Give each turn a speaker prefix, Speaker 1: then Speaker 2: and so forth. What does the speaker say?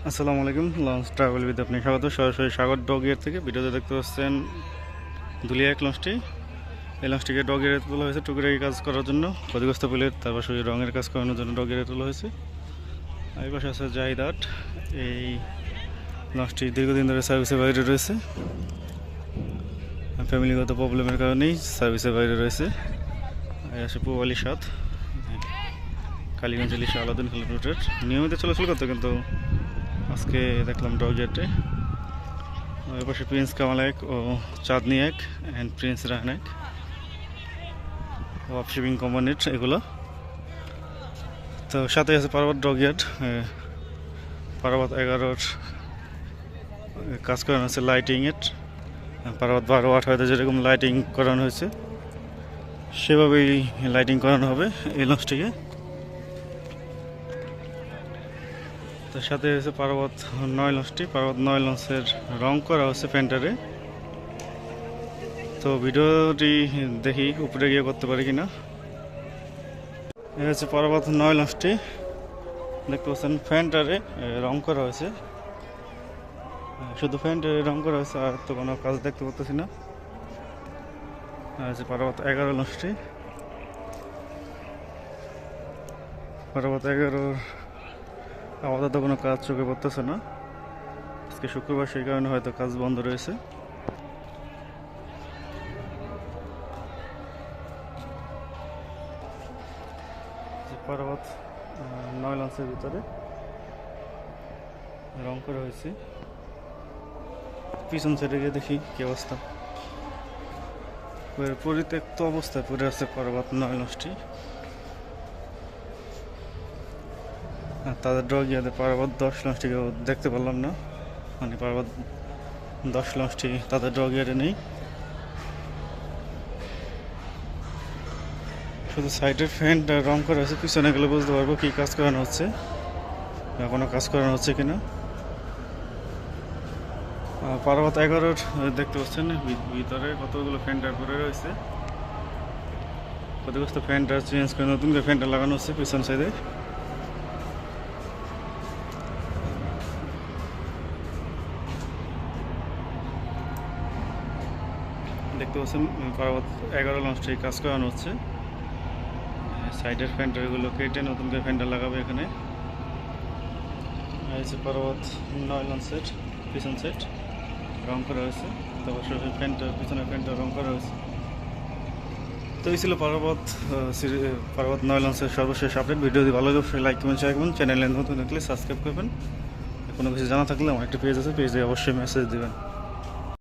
Speaker 1: আসসালামু আলাইকুম, launch travel with আপনি স্বাগত। সরাসরি সাগর ডগিয়ার থেকে ভিডিওতে দেখতে পাচ্ছেন দুলিয়া এক লঞ্চটি। এই লঞ্চটিকে ডগিয়ারে তোলা হয়েছে টুকরাই কাজ করার জন্য, ক্ষতিগ্রস্ত প্লেট, তারপর সেই রঙের কাজ করানোর জন্য ডগিয়ারে তোলা হয়েছে। এই পাশে আছে জাহিদাট। এই লঞ্চটি দীর্ঘদিন ধরে সার্ভিসের বাইরে রয়েছে, ফ্যামিলিগত প্রবলেমের কারণেই সার্ভিসের বাইরে রয়েছে। এই আসে পুয়ালি সাত, কালীগঞ্জ ইলিশা আলাদিন খাল রুটের নিয়মিত চলাচল করতো, কিন্তু আজকে দেখলাম ডগিয়াটে। এর পাশে প্রিন্স কামাল এক ও চাঁদনি এক অ্যান্ড প্রিন্স রাহান এক, ওয়াপ শিপিং কোম্পানির এগুলো। তো সাথে আছে পার্বত ডগিয়ার্ড। পার্বত 11-র কাজ করানো হয়েছে লাইটিংয়ের। পার্বত 12, 18-তে যেরকম লাইটিং করানো হয়েছে সেভাবেই লাইটিং করানো হবে এই লঞ্চটিকে। তার সাথে হচ্ছে পার্বত 9 লঞ্চটি। পার্বত 9 লঞ্চের রং করা হচ্ছে পেন্টারে। তো ভিডিওটি দেখি উপরে গিয়ে করতে পারি কিনা। এই হচ্ছে পার্বত 9 লঞ্চটি, দেখতে পাচ্ছেন ফ্যান্টারে রং করা হয়েছে। শুধু ফ্যান্টারে রং করা হয়েছে, আর তো কোনো কাজ দেখতে পাচ্ছি না। হচ্ছে পার্বত 11 লঞ্চটি। পার্বত 11 আপাতত কোনো কাজ চোখে পড়তেছে না। আজকে শুক্রবার, সেই কারণে হয়তো কাজ বন্ধ রয়েছে। পার্বত 9 লঞ্চের ভিতরে রং করা হয়েছে। পিছন সাইডে গিয়ে দেখি কি অবস্থা। পরিত্যক্ত অবস্থায় পড়ে আছে পার্বত 9 লঞ্চটি। তাদের ডগিয়াতে পার্বত 10 লঞ্চটিকেও দেখতে পারলাম না, মানে পার্বত 10 লঞ্চটি তাদের ডগিয়ারে নেই। শুধু সাইডের ফ্যানটা রং করা হয়েছে, পিছনে গেলে বুঝতে পারবো কি কাজ করানো হচ্ছে, কোনো কাজ করানো হচ্ছে কিনা। পার্বত 11-র দেখতে পাচ্ছেন ভিতরে কতগুলো ফ্যানটার করে রয়েছে। ক্ষতিগ্রস্ত ফ্যানটা চেঞ্জ করে নতুন করে ফ্যানটা লাগানো হচ্ছে পিছন সাইডে। দেখতে পাচ্ছেন পার্বত 11 লঞ্চটি কাজ করানো হচ্ছে। সাইডের ফ্যানটারগুলো কেটে নতুন করে ফ্যানটা লাগাবে এখানে। পার্বত 9 লঞ্চের পিছন সাইড রং করা হয়েছে, তারপর ফ্যানটা পিছনের ফ্যানটা রং করা হয়েছে। তো এই ছিল পার্বত 9 লঞ্চের সর্বশেষ আপডেট। ভিডিও যদি ভালো লাগে অবশ্যই লাইক কমেন্ট শেয়ার করবেন, চ্যানেলে নতুন থাকলে সাবস্ক্রাইব করবেন। কোনো কিছু জানা থাকলে আমার একটা পেজ আছে, পেজে অবশ্যই মেসেজ দেবেন।